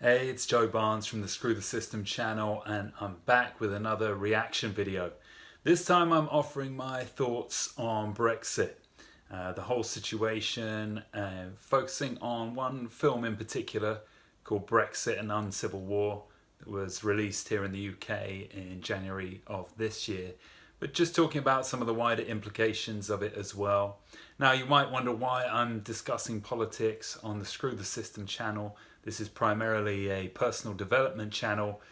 Hey, it's Joe Barnes from the Screw the System channel, and I'm back with another reaction video. This time I'm offering my thoughts on Brexit, the whole situation, focusing on one film in particular called Brexit and Uncivil War that was released here in the UK in January of this year, but just talking about some of the wider implications of it as well. Now, you might wonder why I'm discussing politics on the Screw the System channel. This is primarily a personal development channel,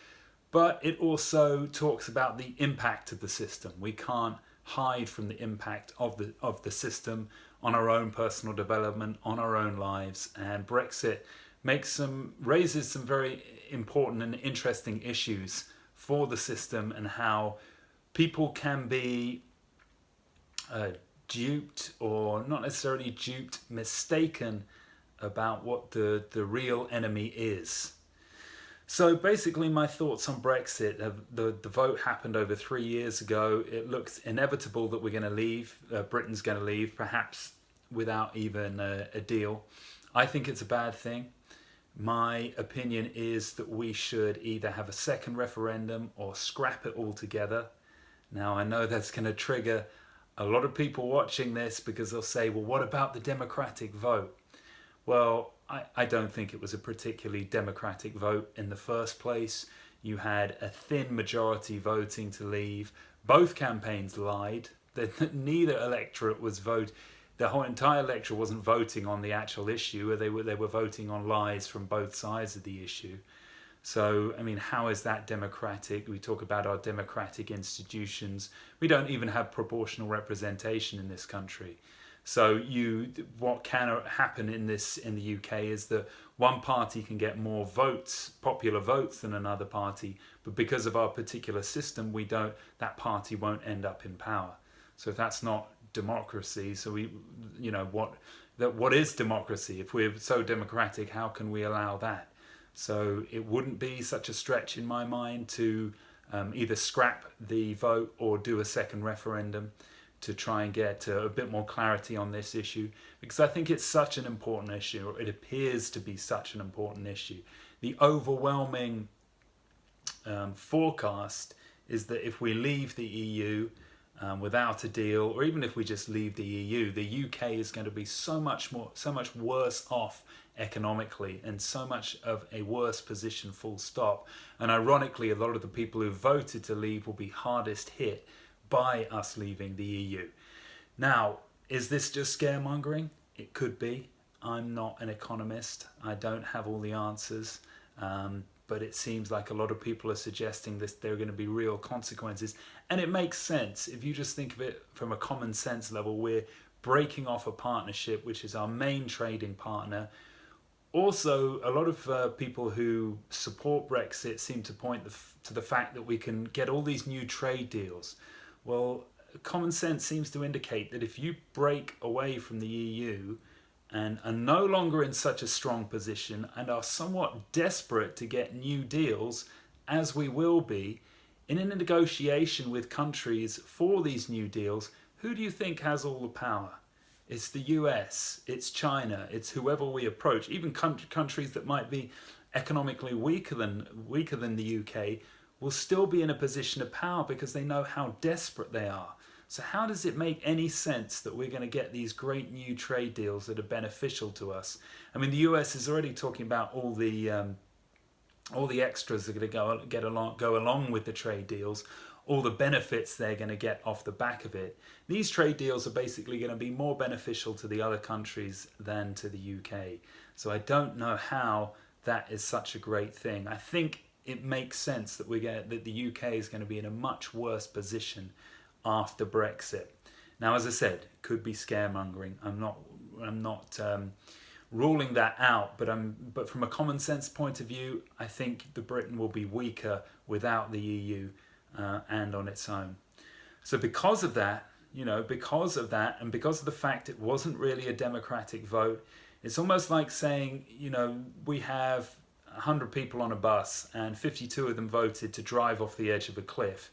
but it also talks about the impact of the system. We can't hide from the impact of the system on our own personal development, on our own lives, and Brexit raises some very important and interesting issues for the system and how people can be duped, or not necessarily duped, mistaken about what the real enemy is. So basically my thoughts on Brexit, the vote happened over 3 years ago. It looks inevitable that we're going to leave, Britain's going to leave, perhaps without even a deal. I think it's a bad thing. My opinion is that we should either have a second referendum or scrap it altogether. Now, I know that's going to trigger a lot of people watching this because they'll say, well, what about the democratic vote? Well, I don't think it was a particularly democratic vote in the first place. You had a thin majority voting to leave. Both campaigns lied. Neither electorate was the whole entire electorate wasn't voting on the actual issue. They were voting on lies from both sides of the issue. So, I mean, how is that democratic? We talk about our democratic institutions. We don't even have proportional representation in this country. So what can happen in the UK is that one party can get more votes, popular votes, than another party, but because of our particular system, that party won't end up in power. So if that's not democracy, so what is democracy? If we're so democratic, how can we allow that? So it wouldn't be such a stretch in my mind to either scrap the vote or do a second referendum to try and get a bit more clarity on this issue, because I think it's such an important issue, or it appears to be such an important issue. The overwhelming forecast is that if we leave the EU without a deal, or even if we just leave the EU, the UK is going to be so much worse off economically, and so much of a worse position, full stop. And ironically, a lot of the people who voted to leave will be hardest hit by us leaving the EU. Now, is this just scaremongering? It could be. I'm not an economist. I don't have all the answers. But it seems like a lot of people are suggesting there are going to be real consequences. And it makes sense. If you just think of it from a common sense level, we're breaking off a partnership which is our main trading partner. Also, a lot of people who support Brexit seem to point to the fact that we can get all these new trade deals. Well, common sense seems to indicate that if you break away from the EU and are no longer in such a strong position and are somewhat desperate to get new deals, as we will be, in a negotiation with countries for these new deals, who do you think has all the power? It's the US, it's China, it's whoever we approach. Even countries that might be economically weaker than the UK will still be in a position of power because they know how desperate they are. So how does it make any sense that we're going to get these great new trade deals that are beneficial to us? I mean, the US is already talking about all the extras that are going to go along with the trade deals, all the benefits they're going to get off the back of it. These trade deals are basically going to be more beneficial to the other countries than to the UK. So I don't know how that is such a great thing. I think it makes sense that that the UK is going to be in a much worse position after Brexit. Now, as I said, it could be scaremongering. I'm not ruling that out, but from a common sense point of view, I think Britain will be weaker without the EU and on its own. So because of that, and because of the fact it wasn't really a democratic vote, it's almost like saying, we have 100 people on a bus and 52 of them voted to drive off the edge of a cliff.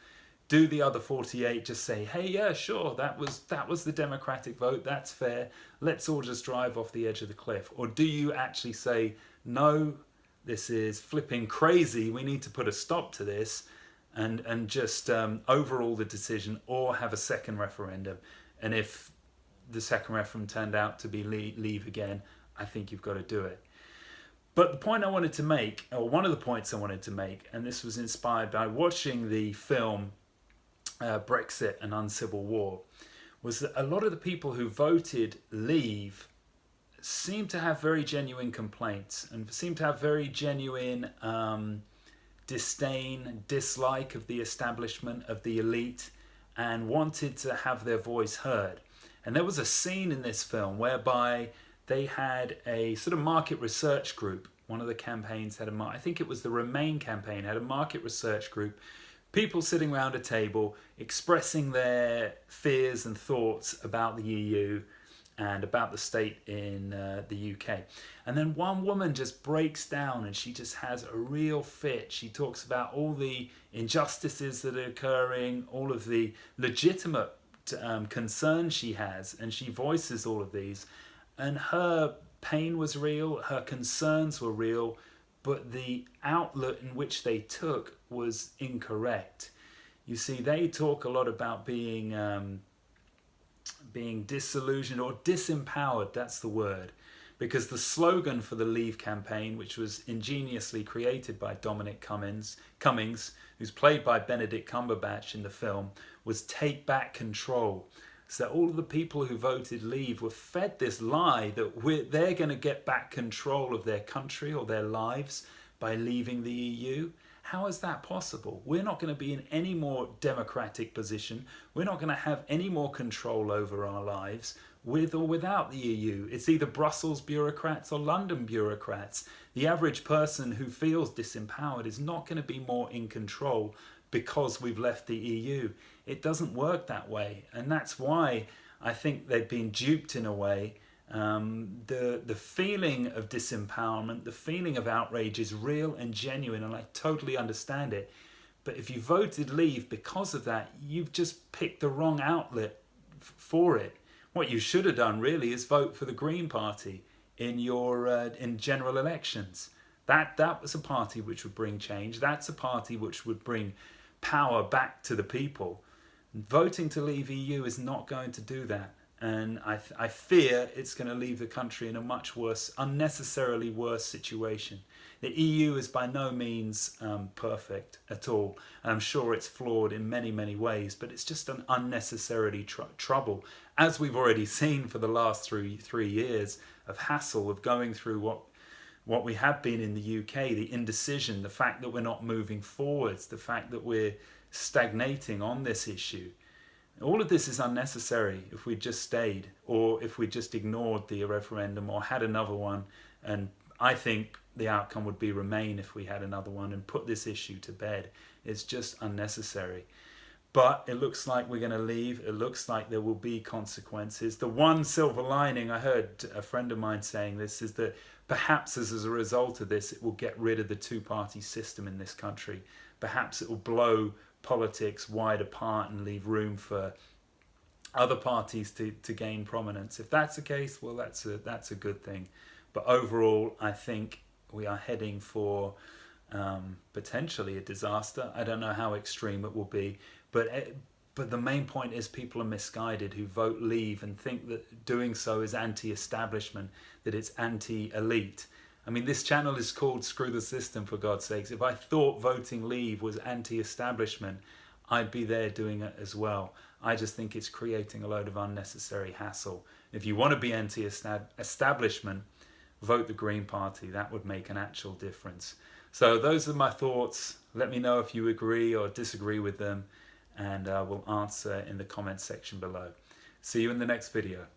Do the other 48 just say, hey, yeah, sure, that was the democratic vote, that's fair, let's all just drive off the edge of the cliff? Or do you actually say, no, this is flipping crazy, we need to put a stop to this and just overrule the decision or have a second referendum. And if the second referendum turned out to be leave again, I think you've got to do it. But the point I wanted to make, or one of the points I wanted to make, and this was inspired by watching the film Brexit and Uncivil War, was that a lot of the people who voted leave seem to have very genuine complaints and seem to have very genuine disdain, dislike of the establishment, of the elite, and wanted to have their voice heard. And there was a scene in this film whereby they had a sort of market research group. One of the campaigns had I think it was the Remain campaign, had a market research group. People sitting around a table expressing their fears and thoughts about the EU and about the state in the UK. And then one woman just breaks down and she just has a real fit. She talks about all the injustices that are occurring, all of the legitimate concerns she has, and she voices all of these. And her pain was real, her concerns were real, but the outlet in which they took was incorrect. You see, they talk a lot about being disillusioned or disempowered, that's the word. Because the slogan for the Leave campaign, which was ingeniously created by Dominic Cummings, who's played by Benedict Cumberbatch in the film, was "Take back control." So all of the people who voted Leave were fed this lie that they're going to get back control of their country or their lives by leaving the EU. How is that possible? We're not going to be in any more democratic position. We're not going to have any more control over our lives with or without the EU. It's either Brussels bureaucrats or London bureaucrats. The average person who feels disempowered is not going to be more in control because we've left the EU. It doesn't work that way. And that's why I think they've been duped in a way. The feeling of disempowerment, the feeling of outrage is real and genuine, and I totally understand it. But if you voted Leave because of that, you've just picked the wrong outlet for it. What you should have done really is vote for the Green Party in your in general elections. That was a party which would bring change. That's a party which would bring power back to the people. Voting to leave EU is not going to do that. And I fear it's going to leave the country in a much worse, unnecessarily worse situation. The EU is by no means perfect at all. And I'm sure it's flawed in many, many ways, but it's just an unnecessarily trouble, as we've already seen for the last three years of hassle of going through what we have been in the UK, the indecision, the fact that we're not moving forwards, the fact that we're stagnating on this issue. All of this is unnecessary if we just stayed, or if we just ignored the referendum or had another one. And I think the outcome would be Remain if we had another one and put this issue to bed. It's just unnecessary. But it looks like we're going to leave. It looks like there will be consequences. The one silver lining, I heard a friend of mine saying this, is that perhaps as a result of this, it will get rid of the two-party system in this country. Perhaps it will blow politics wide apart and leave room for other parties to gain prominence. If that's the case, well, that's a good thing. But overall, I think we are heading for potentially a disaster. I don't know how extreme it will be, but the main point is people are misguided who vote Leave and think that doing so is anti-establishment, that it's anti-elite. I mean, this channel is called Screw the System, for God's sakes. If I thought voting Leave was anti-establishment, I'd be there doing it as well. I just think it's creating a load of unnecessary hassle. If you want to be anti-establishment, vote the Green Party. That would make an actual difference. So those are my thoughts. Let me know if you agree or disagree with them, and I will answer in the comments section below. See you in the next video.